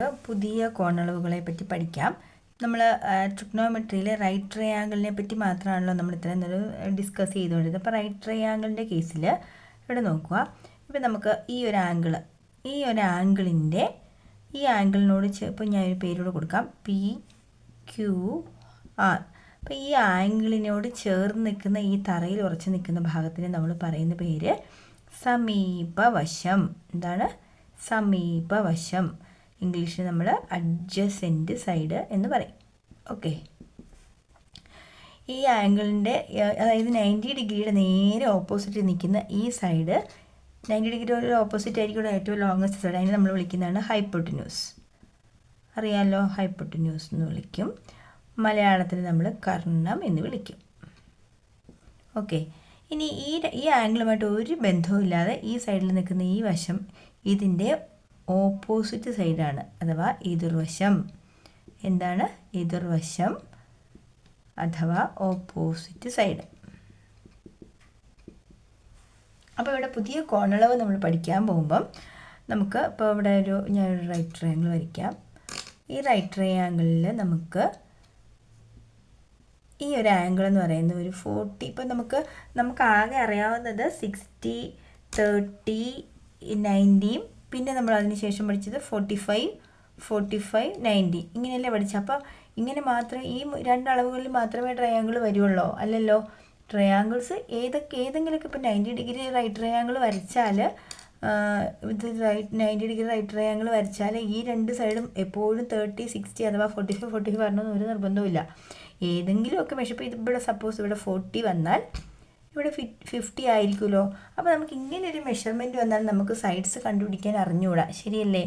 പുതിയ കോണളവുകളെ പറ്റി പഠിക്കാം. നമ്മൾ ട്രിഗ്നോമെട്രിയിലെ റൈറ്റ് ട്രയാങ്കിളിനെ പറ്റി മാത്രമാണല്ലോ നമ്മൾ ഇത്രയും നേരം ഡിസ്കസ് ചെയ്തുകൊണ്ടിരുന്നത്. അപ്പോൾ റൈറ്റ് ട്രയാങ്കിളിൻ്റെ കേസിൽ ഇവിടെ നോക്കുക. ഇപ്പം നമുക്ക് ഈ ഒരു ആംഗിളിനോട് ഇപ്പോൾ ഞാൻ ഒരു പേരോട് കൊടുക്കാം, PQR. അപ്പോൾ ഈ ആംഗിളിനോട് ചേർന്ന് നിൽക്കുന്ന ഈ തറയിൽ ഉറച്ചു നിൽക്കുന്ന ഭാഗത്തിന് നമ്മൾ പറയുന്ന പേര് സമീപവശം. എന്താണ്? സമീപവശം. ഇംഗ്ലീഷിൽ നമ്മൾ അഡ്ജസെൻ്റ് സൈഡ് എന്ന് പറയും. ഓക്കെ, ഈ ആംഗിളിൻ്റെ അതായത് 90 ഡിഗ്രിയുടെ നേരെ ഓപ്പോസിറ്റ് നിൽക്കുന്ന ഈ സൈഡ്, 90 ഡിഗ്രിയുടെ ഓപ്പോസിറ്റ് ആയിരിക്കും ഏറ്റവും ലോങ്ങസ്റ്റ് സൈഡ്. അതിന് നമ്മൾ വിളിക്കുന്നതാണ് ഹൈപ്പോട്ടിന്യൂസ്. അറിയാമല്ലോ, ഹൈപ്പോട്ടിന്യൂസ് എന്ന് വിളിക്കും. മലയാളത്തിൽ നമ്മൾ കർണം എന്ന് വിളിക്കും. ഓക്കെ, ഇനി ഈ ആംഗിളുമായിട്ട് ഒരു ബന്ധവും ഇല്ലാതെ ഈ സൈഡിൽ നിൽക്കുന്ന ഈ വശം ഇതിൻ്റെ ഓപ്പോസിറ്റ് സൈഡാണ്, അഥവാ എതിർവശം. എന്താണ്? എതിർവശം അഥവാ ഓപ്പോസിറ്റ് സൈഡ്. അപ്പോൾ ഇവിടെ പുതിയ കോണളവ് നമ്മൾ പഠിക്കാൻ പോകുമ്പം നമുക്ക് ഇപ്പോൾ ഇവിടെ ഞാനൊരു റൈറ്റ് ട്രയാങ്കിൾ വരയ്ക്കാം. ഈ റൈറ്റ് ട്രയാങ്കിളിൽ നമുക്ക് ഈ ഒരു ആംഗിൾ എന്ന് പറയുന്നത് ഒരു 40. ഇപ്പം നമുക്ക് ആകെ അറിയാവുന്നത് 60, 30, 90, പിന്നെ നമ്മൾ അതിന് ശേഷം പഠിച്ചത് 45, 90 ഇങ്ങനെയല്ലേ പഠിച്ചത്. അപ്പോൾ ഇങ്ങനെ മാത്രമേ ഈ രണ്ടളവുകളിൽ മാത്രമേ ട്രയാങ്കിൾ വരുള്ളൂ? അല്ലല്ലോ. ട്രയാങ്കിൾസ് ഏതെങ്കിലുമൊക്കെ ഇപ്പോൾ 90 ഡിഗ്രി റൈറ്റ് ട്രയാങ്കിൾ വരച്ചാൽ 90 ഡിഗ്രി റൈറ്റ് ട്രയാങ്കിൾ വരച്ചാൽ ഈ രണ്ട് സൈഡും എപ്പോഴും 30, 60 അഥവാ 45 വരണമെന്ന് ഒരു നിർബന്ധവുമില്ല. ഏതെങ്കിലുമൊക്കെ മെഷർ ഇപ്പോൾ ഇവിടെ സപ്പോസ് ഇവിടെ 40 വന്നാൽ ഇവിടെ 50 ആയിരിക്കുമല്ലോ. അപ്പോൾ നമുക്ക് ഇങ്ങനെ ഒരു മെഷർമെൻറ്റ് വന്നാൽ നമുക്ക് സൈഡ്സ് കണ്ടുപിടിക്കാൻ അറിഞ്ഞുകൂടാ, ശരിയല്ലേ?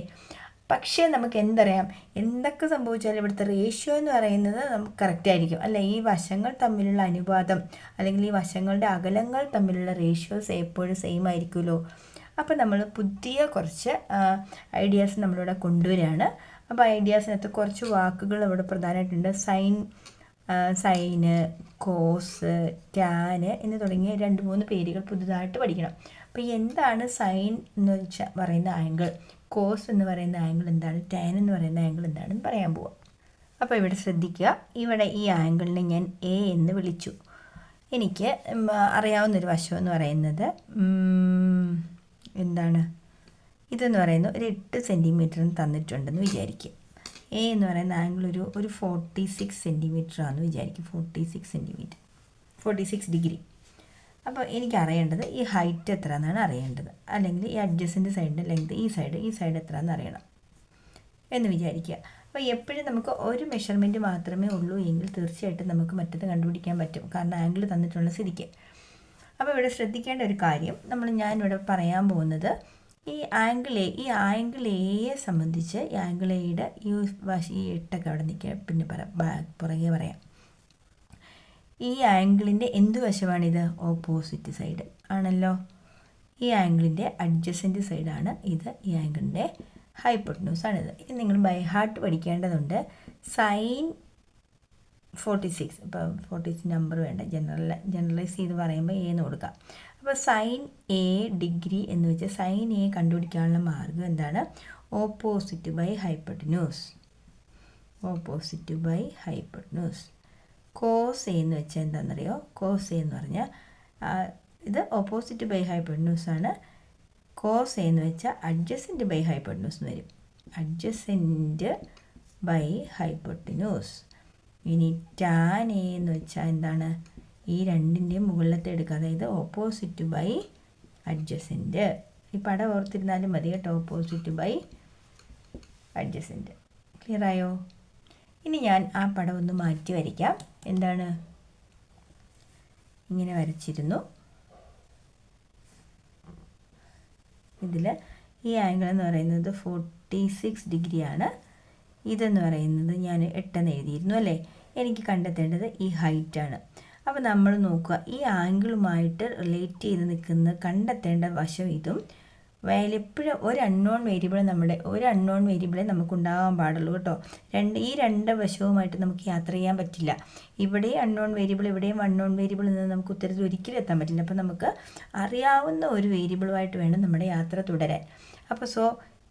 പക്ഷേ നമുക്ക് എന്തറിയാം, എന്തൊക്കെ സംഭവിച്ചാലും ഇവിടുത്തെ റേഷ്യോ എന്ന് പറയുന്നത് നമുക്ക് കറക്റ്റ് ആയിരിക്കും, അല്ല? ഈ വശങ്ങൾ തമ്മിലുള്ള അനുപാതം അല്ലെങ്കിൽ ഈ വശങ്ങളുടെ അകലങ്ങൾ തമ്മിലുള്ള റേഷ്യോസ് എപ്പോഴും സെയിം ആയിരിക്കുമല്ലോ. അപ്പോൾ നമ്മൾ പുതിയ കുറച്ച് ഐഡിയാസ് നമ്മളിവിടെ കൊണ്ടുവരികയാണ്. അപ്പോൾ ഐഡിയാസിനകത്ത് കുറച്ച് വാക്കുകൾ ഇവിടെ പ്രധാനമായിട്ടുണ്ട്. സൈന്, കോസ്, ടാന് എന്ന് തുടങ്ങിയ 2-3 പേരുകൾ പുതുതായിട്ട് പഠിക്കണം. അപ്പോൾ എന്താണ് സൈൻ എന്ന് പറയുന്ന ആംഗിൾ, കോസ് എന്ന് പറയുന്ന ആംഗിൾ എന്താണ്, ടാൻ എന്ന് പറയുന്ന ആംഗിൾ എന്താണെന്ന് പറയാൻ പോവാം. അപ്പോൾ ഇവിടെ ശ്രദ്ധിക്കുക, ഇവിടെ ഈ ആംഗിളിനെ ഞാൻ എ എന്ന് വിളിച്ചു. എനിക്ക് അറിയാവുന്നൊരു വശം എന്ന് പറയുന്നത് എന്താണ്, ഇതെന്ന് പറയുന്നത് ഒരു 8 സെൻറ്റിമീറ്ററിന് തന്നിട്ടുണ്ടെന്ന് വിചാരിക്കും. എ എന്ന് പറയുന്ന ആംഗിൾ ഒരു 46 സെൻറ്റിമീറ്റർ ആണെന്ന് വിചാരിക്കും. 46 ഡിഗ്രി. അപ്പോൾ എനിക്ക് അറിയേണ്ടത് ഈ ഹൈറ്റ് എത്ര എന്നാണ് അറിയേണ്ടത്, അല്ലെങ്കിൽ ഈ അഡ്ജസൻ്റ് സൈഡിൻ്റെ ലെങ്ത്, ഈ സൈഡ് എത്ര എന്ന് അറിയണം എന്ന് വിചാരിക്കുക. അപ്പോൾ എപ്പോഴും നമുക്ക് ഒരു മെഷർമെൻറ്റ് മാത്രമേ ഉള്ളൂ എങ്കിൽ തീർച്ചയായിട്ടും നമുക്ക് മറ്റത് കണ്ടുപിടിക്കാൻ പറ്റും, കാരണം ആംഗിൾ തന്നിട്ടുള്ള സ്ഥിതിക്ക്. അപ്പോൾ ഇവിടെ ശ്രദ്ധിക്കേണ്ട ഒരു കാര്യം, ഞാനിവിടെ പറയാൻ പോകുന്നത് ഈ ആംഗിൾ എയെ സംബന്ധിച്ച് ഈ ആംഗിൾ എയുടെ ഈ 8ഒക്കെ അവിടെ നിൽക്കുക, പിന്നെ പുറകെ പറയാം. ഈ ആംഗിളിൻ്റെ എന്ത് വശമാണിത്? ഓപ്പോസിറ്റ് സൈഡ് ആണല്ലോ. ഈ ആംഗിളിൻ്റെ അഡ്ജസൻ്റ് സൈഡാണ് ഇത്. ഈ ആംഗിളിൻ്റെ ഹൈപ്പോട്ടന്യൂസ് ആണിത്. ഇത് നിങ്ങൾ ബൈ ഹാർട്ട് പഠിക്കേണ്ടതുണ്ട്. സൈൻ 46, ഇപ്പോൾ 46 നമ്പർ വേണ്ട, ജനറലൈസ് ചെയ്ത് പറയുമ്പോൾ എ എന്ന് കൊടുക്കാം. അപ്പോൾ സൈൻ എ ഡിഗ്രി എന്ന് വെച്ചാൽ സൈൻ എ കണ്ടുപിടിക്കാനുള്ള മാർഗം എന്താണ്? Opposite by hypotenuse. Cos A എന്ന് വെച്ചാൽ എന്താണെന്നറിയോ? കോസ് എ എന്ന് പറഞ്ഞാൽ ഇത് ഓപ്പോസിറ്റ് ബൈ ഹൈപ്പോട്ടന്യൂസ് ആണ്. കോസ് എ എന്ന് വെച്ചാൽ അഡ്ജസൻ്റ് ബൈ ഹൈപ്പോട്ടന്യൂസ് എന്ന് വരും. Adjacent by hypotenuse. ഇനി ടാൻ എ എന്ന് വെച്ചാൽ എന്താണ്? ഈ രണ്ടിൻ്റെയും മുകളിലത്തെ എടുക്കുക, അതായത് ഓപ്പോസിറ്റ് ബൈ അഡ്ജസൻ്റ്. ഈ പടം ഓർത്തിരുന്നാലും മതി കേട്ടോ, ഓപ്പോസിറ്റ് ബൈ അഡ്ജസൻ്റ്. ക്ലിയർ ആയോ? ഇനി ഞാൻ ആ പടം ഒന്ന് മാറ്റി വരയ്ക്കാം. എന്താണ്? ഇങ്ങനെ വരച്ചിരുന്നു. ഇതിൽ ഈ ആംഗിൾ എന്ന് പറയുന്നത് 46 ഡിഗ്രിയാണ്. ഇതെന്ന് പറയുന്നത് ഞാൻ 8 എന്ന് എഴുതിയിരുന്നു, അല്ലേ? എനിക്ക് കണ്ടെത്തേണ്ടത് ഈ ഹൈറ്റാണ്. അപ്പോൾ നമ്മൾ നോക്കുക, ഈ ആംഗിളുമായിട്ട് റിലേറ്റ് ചെയ്ത് നിൽക്കുന്ന കണ്ടെത്തേണ്ട വശം ഇതും. എപ്പോഴും ഒരു അൺനോൺ വേരിയബിളെ നമുക്കുണ്ടാകാൻ പാടുള്ളൂ കേട്ടോ. ഈ രണ്ട് വശവുമായിട്ട് നമുക്ക് യാത്ര ചെയ്യാൻ പറ്റില്ല. ഇവിടെ അൺനോൺ വേരിയബിൾ, ഇവിടെയും അൺനോൺ വേരിയബിൾ നിന്ന് നമുക്ക് ഉത്തരത്തിൽ ഒരിക്കലും എത്താൻ പറ്റില്ല. അപ്പോൾ നമുക്ക് അറിയാവുന്ന ഒരു വേരിയബിളുമായിട്ട് വേണം നമ്മുടെ യാത്ര തുടരാൻ. അപ്പോൾ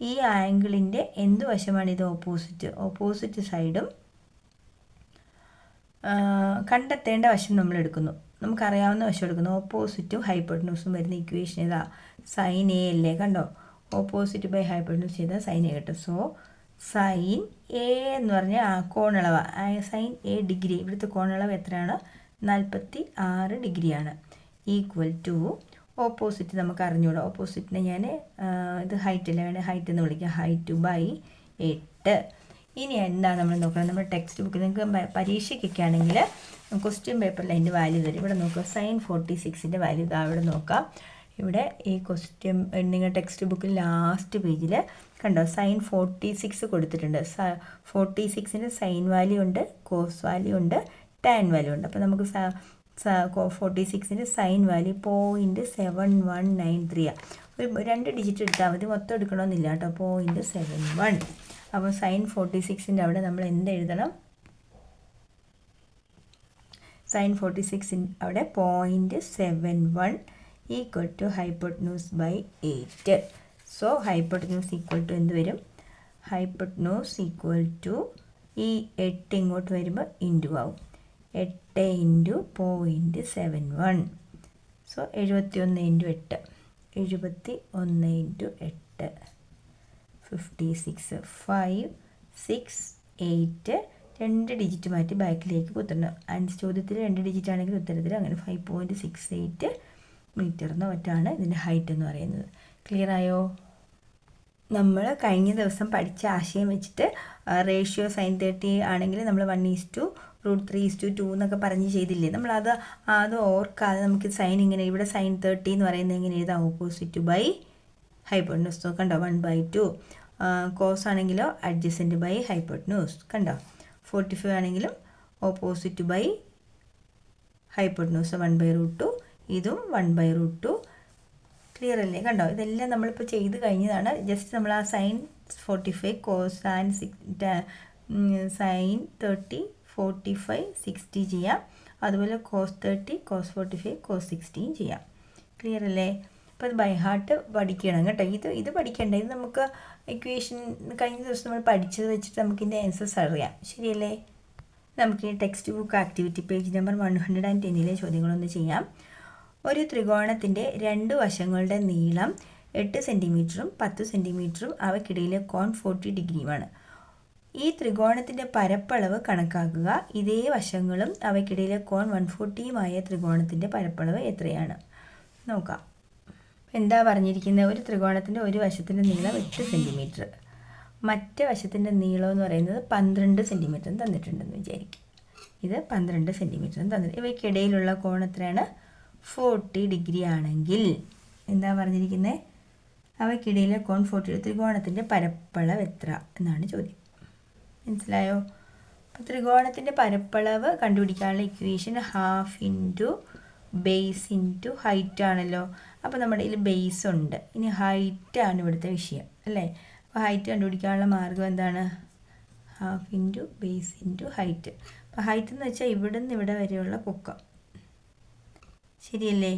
ഈ ആംഗിളിൻ്റെ എന്ത് വശമാണ് ഇത്? ഓപ്പോസിറ്റ് സൈഡും കണ്ടെത്തേണ്ട വശം നമ്മൾ എടുക്കുന്നു. നമുക്കറിയാവുന്ന വശം എടുക്കുന്നു. ഓപ്പോസിറ്റും ഹൈപ്പോട്ടന്യൂസും വരുന്ന ഇക്വേഷൻ ഏതാ? സൈൻ എ അല്ലേ? കണ്ടോ, ഓപ്പോസിറ്റ് ബൈ ഹൈപ്പോട്ടന്യൂസ് ചെയ്താൽ സൈൻ എ കിട്ടും. സോ സൈൻ എ എന്ന് പറഞ്ഞാൽ കോണളവ്, സൈൻ എ ഡിഗ്രി, ഇവിടുത്തെ കോണളവ് എത്രയാണ്? 46 ഡിഗ്രിയാണ്. ഈക്വൽ ടു ഓപ്പോസിറ്റ് നമുക്ക് അറിഞ്ഞൂടാ. ഓപ്പോസിറ്റിനെ ഞാൻ ഇത് ഹൈറ്റ് അല്ലേ വേണേൽ ഹൈറ്റ് എന്ന് വിളിക്കാം. Height by 8. ഇനി എന്താണ് നമ്മൾ നോക്കണം? നമ്മുടെ ടെക്സ്റ്റ് ബുക്ക് നിങ്ങൾക്ക് പരീക്ഷയ്ക്കൊക്കെ ആണെങ്കിൽ ക്വസ്റ്റ്യൻ പേപ്പറിൽ അതിൻ്റെ വാല്യൂ തരും. ഇവിടെ നോക്കുക, സൈൻ 46ൻ്റെ വാല്യൂ ഇതാ ഇവിടെ നോക്കാം. ഇവിടെ ഈ ക്വസ്റ്റ്യൻ നിങ്ങൾ ടെക്സ്റ്റ് ബുക്കിൽ ലാസ്റ്റ് പേജിൽ കണ്ടോ സൈൻ 46 കൊടുത്തിട്ടുണ്ട്. 46ൻ്റെ സൈൻ വാല്യൂ ഉണ്ട്, കോസ് വാല്യൂ ഉണ്ട്, ടാൻ വാല്യൂ ഉണ്ട്. അപ്പോൾ നമുക്ക് 46ൻ്റെ സൈൻ വാല്യൂ 0.7193 ഒരു 2 ഡിജിറ്റ് എടുത്താൽ മതി, മൊത്തം എടുക്കണമെന്നില്ല കേട്ടോ. 0.71. അപ്പോൾ സൈൻ 46ൻ്റെ അവിടെ നമ്മൾ എന്ത് എഴുതണം? സൈൻ 46 അവിടെ 0.71 equal to hypotenuse by 8. So hypotenuse equal to എന്ത് വരും? ഹൈപ്പോട്ടന്യൂസ് ഈക്വൽ ടു ഈ 8 ഇങ്ങോട്ട് വരുമ്പോൾ ഇൻറ്റു ആവും. 8 into 0.71. So 71 into 8, 71 into 8, 56. 5, 6, 8. 2 digit മാറ്റി ബാക്കിലേക്ക് കുത്തണം. ചോദ്യത്തിൽ 2 ഡിജിറ്റ് ആണെങ്കിൽ ഉത്തരത്തിൽ അങ്ങനെ 5.68 മീറ്റർ എന്നോ മറ്റാണ് ഇതിൻ്റെ ഹൈറ്റ് എന്ന് പറയുന്നത്. ക്ലിയർ ആയോ? നമ്മൾ കഴിഞ്ഞ ദിവസം പഠിച്ച ആശയം വെച്ചിട്ട് റേഷ്യോ സൈൻ 30 ആണെങ്കിൽ നമ്മൾ 1:√3:2 എന്നൊക്കെ പറഞ്ഞ് ചെയ്തില്ലേ? നമ്മളത് ഓർക്കാതെ നമുക്ക് സൈൻ ഇങ്ങനെ ഇവിടെ സൈൻ 30 എന്ന് പറയുന്നത് എങ്ങനെ എഴുതാം? Opposite by hypotenuse. കണ്ടോ, 1/2. കോസ് ആണെങ്കിലോ അഡ്ജസൻറ്റ് ബൈ ഹൈപ്പോട്ടന്യൂസ്. കണ്ടോ, 45 ആണെങ്കിലും ഓപ്പോസിറ്റ് ബൈ ഹൈപ്പോട്ടന്യൂസ് 1/√2. ഇതും 1/√2. ക്ലിയർ അല്ലേ? കണ്ടോ, ഇതെല്ലാം നമ്മളിപ്പോൾ ചെയ്ത് കഴിഞ്ഞതാണ്. ജസ്റ്റ് നമ്മൾ ആ സൈൻ 45 കോസ് ആൻഡ് സൈൻ 30 45 60 ചെയ്യാം. അതുപോലെ കോസ് 30 കോസ് 45 കോസ് 60 ചെയ്യാം. ക്ലിയർ അല്ലേ? അപ്പോൾ അത് ബൈ ഹാർട്ട് പഠിക്കണം കേട്ടോ. ഇത് പഠിക്കണ്ട, ഇത് നമുക്ക് ഇക്വേഷൻ കഴിഞ്ഞ ദിവസം നമ്മൾ പഠിച്ചത് വെച്ചിട്ട് നമുക്കിതിൻ്റെ ആൻസേഴ്സ് അറിയാം. ശരിയല്ലേ? നമുക്ക് ഈ text book activity page number 110 ചോദ്യങ്ങളൊന്ന് ചെയ്യാം. ഒരു ത്രികോണത്തിൻ്റെ 2 വശങ്ങളുടെ നീളം 8 സെൻറ്റിമീറ്ററും 10 സെൻറ്റിമീറ്ററും അവയ്ക്കിടയിലെ കോൺ 40 ഡിഗ്രിയുമാണ്. ഈ ത്രികോണത്തിൻ്റെ പരപ്പളവ് കണക്കാക്കുക. ഇതേ വശങ്ങളും അവയ്ക്കിടയിലെ കോൺ 140യുമായ ത്രികോണത്തിൻ്റെ പരപ്പളവ് എത്രയാണ്? നോക്കാം. എന്താ പറഞ്ഞിരിക്കുന്നത്? ഒരു ത്രികോണത്തിൻ്റെ ഒരു വശത്തിൻ്റെ നീളം 8 സെൻറ്റിമീറ്റർ, മറ്റേ വശത്തിൻ്റെ നീളം എന്ന് പറയുന്നത് 12 സെൻറ്റിമീറ്ററും തന്നിട്ടുണ്ടെന്ന് വിചാരിക്കും. ഇത് 12 സെൻറ്റിമീറ്ററും തന്നിട്ട് ഇവയ്ക്കിടയിലുള്ള കോൺ എത്രയാണ്? 40 ഡിഗ്രി ആണെങ്കിൽ എന്താ പറഞ്ഞിരിക്കുന്നത്? അവയ്ക്കിടയിലെ കോൺ 40. ത്രികോണത്തിൻ്റെ പരപ്പളവ് എത്ര എന്നാണ് ചോദ്യം. മനസ്സിലായോ? അപ്പോൾ ത്രികോണത്തിൻ്റെ പരപ്പളവ് കണ്ടുപിടിക്കാനുള്ള equation half into base into height ആണല്ലോ. അപ്പോൾ നമ്മുടെ കയ്യിൽ ബേസ് ഉണ്ട്, ഇനി ഹൈറ്റാണ് ഇവിടുത്തെ വിഷയം അല്ലേ? അപ്പോൾ ഹൈറ്റ് കണ്ടുപിടിക്കാനുള്ള മാർഗ്ഗം എന്താണ്? Half into base into height. അപ്പോൾ ഹൈറ്റ് എന്ന് വെച്ചാൽ ഇവിടെ നിന്ന് ഇവിടെ വരെയുള്ള പൊക്കം. ശരിയല്ലേ?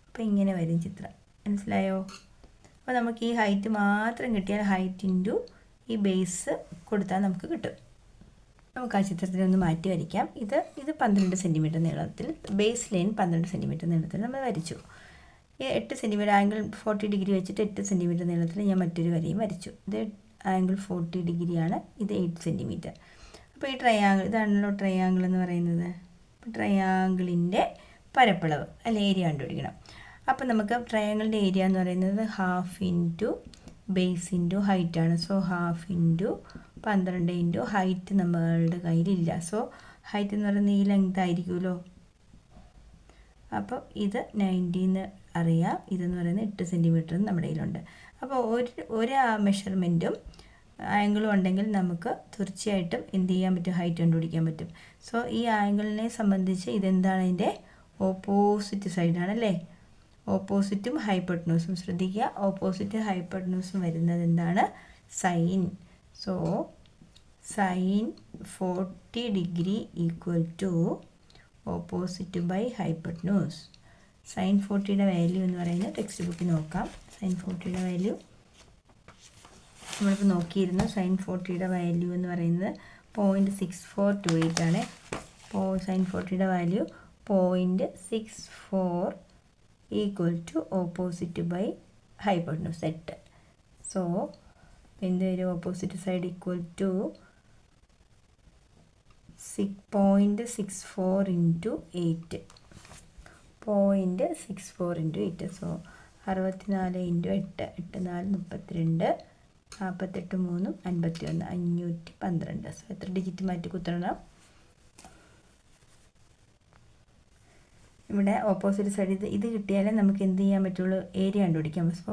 അപ്പോൾ ഇങ്ങനെ വരും ചിത്രം. മനസ്സിലായോ? അപ്പോൾ നമുക്ക് ഈ ഹൈറ്റ് മാത്രം കിട്ടിയാൽ ഹൈറ്റ് ഇൻറ്റു ഈ ബേസ് കൊടുത്താൽ നമുക്ക് കിട്ടും. നമുക്ക് ആ ചിത്രത്തിനൊന്ന് മാറ്റി വരയ്ക്കാം. ഇത് 12 സെൻറ്റിമീറ്റർ നീളത്തിൽ, ബേസ് ലൈൻ 12 സെൻറ്റിമീറ്റർ നീളത്തിൽ നമ്മൾ വരച്ചു. ഈ 8 സെൻറ്റിമീറ്റർ ആംഗിൾ 40 ഡിഗ്രി വെച്ചിട്ട് 8 സെൻറ്റിമീറ്റർ നീളത്തിൽ ഞാൻ മറ്റൊരു വരയും വരച്ചു. ഇത് ആംഗിൾ 40 ഡിഗ്രിയാണ്, ഇത് 8 സെൻറ്റിമീറ്റർ. അപ്പോൾ ഈ ട്രയാങ്കിൾ, ഇതാണല്ലോ ട്രയാങ്കിൾ എന്ന് പറയുന്നത്. അപ്പോൾ ട്രയാങ്കിളിൻ്റെ പരപ്പളവ് അല്ല ഏരിയ കണ്ടുപിടിക്കണം. അപ്പോൾ നമുക്ക് ട്രയാങ്കിളിൻ്റെ ഏരിയ എന്ന് പറയുന്നത് ഹാഫ് ഇൻറ്റു ബേസ് ഇൻറ്റു ഹൈറ്റാണ്. So half into 12 into height നമ്മളുടെ കയ്യിലില്ല. സോ ഹൈറ്റ് എന്ന് പറയുന്നത് ഈ ലെങ്ത് ആയിരിക്കുമല്ലോ. അപ്പോൾ ഇത് 90 എന്ന് അറിയാം, ഇതെന്ന് പറയുന്നത് 8 സെൻറ്റിമീറ്റർ നമ്മുടെ കയ്യിലുണ്ട്. അപ്പോൾ ഒരു മെഷർമെൻറ്റും ആംഗിളും ഉണ്ടെങ്കിൽ നമുക്ക് തീർച്ചയായിട്ടും എന്ത് ചെയ്യാൻ പറ്റും? ഹൈറ്റ് കണ്ടുപിടിക്കാൻ പറ്റും. സോ ഈ ആംഗിളിനെ സംബന്ധിച്ച് ഇതെന്താണ്? അതിൻ്റെ ഓപ്പോസിറ്റ് സൈഡാണല്ലേ. ഓപ്പോസിറ്റും ഹൈപ്പോട്ടന്യൂസും ശ്രദ്ധിക്കുക. ഓപ്പോസിറ്റ് ഹൈപ്പോട്ടന്യൂസും വരുന്നത് എന്താണ്? Sine. So sine 40 degree equal to opposite by hypotenuse. Sine 40യുടെ വാല്യൂ എന്ന് പറയുന്നത് ടെക്സ്റ്റ് ബുക്കിൽ നോക്കാം. സൈൻ 40യുടെ വാല്യൂ നമ്മളിപ്പോൾ നോക്കിയിരുന്നു. സൈൻ 40യുടെ വാല്യൂ എന്ന് പറയുന്നത് 0.6428 ആണ്. സൈൻ 40യുടെ value 0.64 equal to opposite by hypotenuse set. So എന്ത് വരും? Opposite side equal to 0.64 into 8. 0.64 into 8. So 64 into 8. 8 4 32, 48 3 51, 512. So എത്ര ഡിജിറ്റ് മാറ്റി കുത്തണം? ഇവിടെ ഓപ്പോസിറ്റ് സൈഡ് ഇത് കിട്ടിയാലേ നമുക്ക് എന്ത് ചെയ്യാൻ പറ്റുള്ളൂ? ഏരിയ കണ്ടുപിടിക്കാം. സോ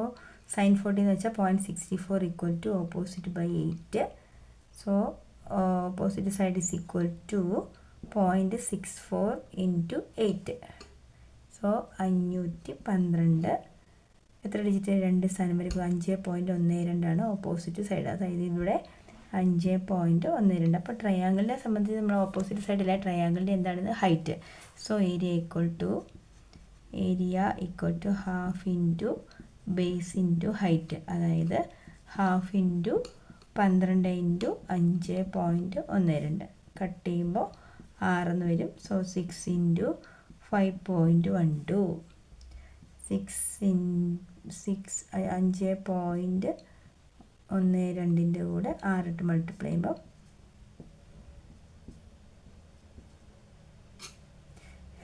സൈൻ 40 എന്ന് വെച്ചാൽ 0.64 equal to opposite by 8. So opposite side is equal to 0.64 into 8. So 512. എത്ര ഡിജിറ്റ്? 2 സ്ഥാനം വരും. 5.12 ആണ് ഓപ്പോസിറ്റ് സൈഡ്. അതായത് ഇവിടെ 5.12. അപ്പോൾ ട്രയാങ്കിളിനെ സംബന്ധിച്ച് നമ്മൾ ഓപ്പോസിറ്റ് സൈഡിലെ ട്രയാങ്കിളിൻ്റെ എന്താണ്? Height. So area equal to half into base into height. അതായത് ഹാഫ് ഇൻറ്റു 12 ഇൻറ്റു 5.12. കട്ട് ചെയ്യുമ്പോൾ 6 എന്ന് വരും. So 6 into 5.12. 5.12ൻ്റെ കൂടെ 6 ഇട്ട് മൾട്ടിപ്ലൈ ചെയ്യുമ്പോൾ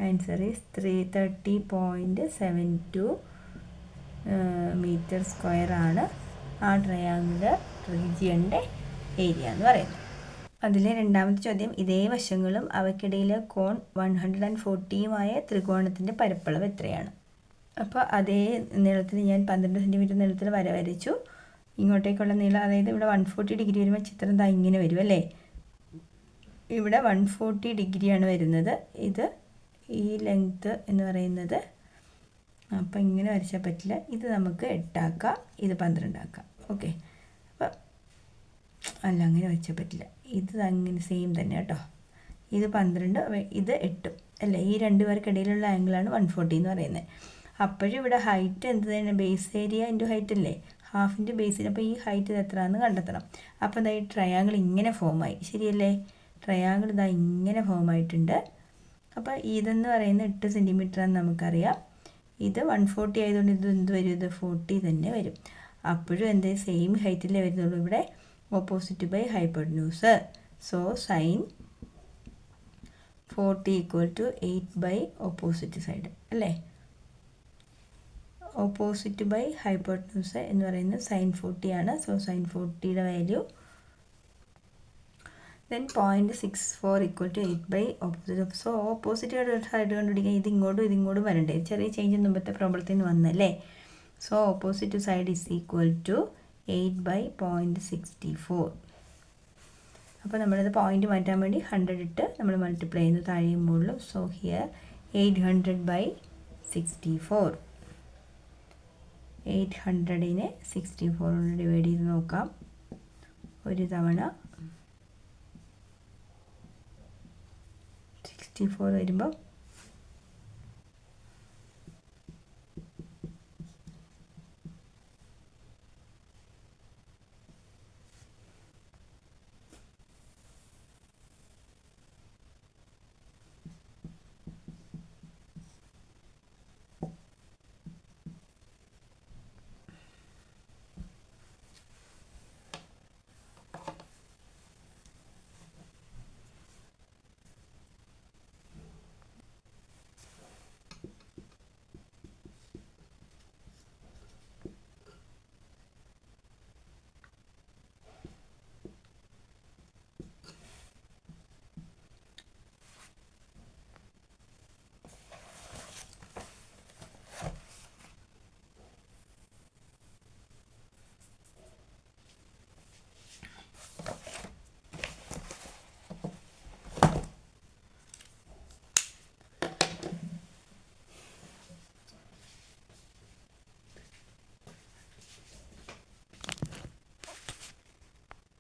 ആൻസർ ഈസ് 330.72 മീറ്റർ സ്ക്വയർ ആണ് ആ ട്രയാങ്കുലർ റീജിയൻ്റെ ഏരിയ എന്ന് പറയുന്നത്. അതിലെ രണ്ടാമത്തെ ചോദ്യം, ഇതേ വശങ്ങളും അവയ്ക്കിടയിലെ കോൺ 140യുമായ ത്രികോണത്തിൻ്റെ പരപ്പളവ് എത്രയാണ്? അപ്പോൾ അതേ നീളത്തിൽ ഞാൻ 12 സെൻറ്റിമീറ്റർ നീളത്തിൽ വര വരച്ചു. ഇങ്ങോട്ടേക്കുള്ള നീളം, അതായത് ഇവിടെ 140 ഡിഗ്രി വരുമ്പോൾ ചിത്രം ദാ ഇങ്ങനെ വരും അല്ലേ? ഇവിടെ 140 ഡിഗ്രിയാണ് വരുന്നത്. ഇത് ഈ ലെങ്ത്ത് എന്ന് പറയുന്നത്, അപ്പോൾ ഇങ്ങനെ വരച്ചാൽ പറ്റില്ല. ഇത് നമുക്ക് 8 ആക്കാം, ഇത് 12 ആക്കാം. ഓക്കെ, അപ്പം അല്ല, അങ്ങനെ വരച്ചാൽ പറ്റില്ല. ഇത് അങ്ങനെ സെയിം തന്നെ കേട്ടോ. ഇത് 12, ഇത് 8 അല്ലേ? ഈ രണ്ട് പേർക്കിടയിലുള്ള ആംഗിളാണ് 140 എന്ന് പറയുന്നത്. അപ്പോഴും ഇവിടെ ഹൈറ്റ് എന്ത് തന്നെ? ബേസ് ഏരിയ ഇൻറ്റു ഹൈറ്റ് അല്ലേ? ഹാഫിൻ്റെ ബേസിന്. അപ്പോൾ ഈ ഹൈറ്റ് എത്രയാണെന്ന് കണ്ടെത്തണം. അപ്പോൾ ഇതാ ഈ ട്രയാങ്കിൾ ഇങ്ങനെ ഫോമായി, ശരിയല്ലേ? ട്രയാങ്കിൾ ഇതാ ഇങ്ങനെ ഫോം ആയിട്ടുണ്ട്. അപ്പോൾ ഇതെന്ന് പറയുന്നത് 8 സെൻറ്റിമീറ്റർ ആണെന്ന് നമുക്കറിയാം. ഇത് 140 ആയതുകൊണ്ട് ഇത് എന്ത് വരും? ഇത് 40 തന്നെ വരും. അപ്പോഴും എന്ത് സെയിം ഹൈറ്റിലേ വരുന്നുള്ളൂ. ഇവിടെ opposite by hypotenuse. So sine 40 equal to 8 by opposite side അല്ലേ? ഓപ്പോസിറ്റ് ബൈ ഹൈപ്പോട്ടന്യൂസ് എന്ന് പറയുന്നത് സൈൻ 40 ആണ്. സോ സൈൻ 40യുടെ value then 0.64 equal to 8 by opposite. So opposite side കണ്ടുപിടിക്കാൻ ഇത് ഇങ്ങോട്ടും വരണ്ടേ? ചെറിയ ചേഞ്ച് മുമ്പത്തെ പ്രോബ്ലത്തിൽ നിന്ന് വന്നല്ലേ? So opposite side is equal to 8 by 0.64. അപ്പോൾ നമ്മളിത് പോയിൻ്റ് മാറ്റാൻ വേണ്ടി 100 ഇട്ട് നമ്മൾ മൾട്ടിപ്ലൈ ചെയ്യുന്നു താഴെയും മുകളിലും. So here 800 by 64. 800നെ 64 കൊണ്ട് ഡിവൈഡ് ചെയ്ത് നോക്കാം. ഒരു തവണ 64 വരുമ്പോൾ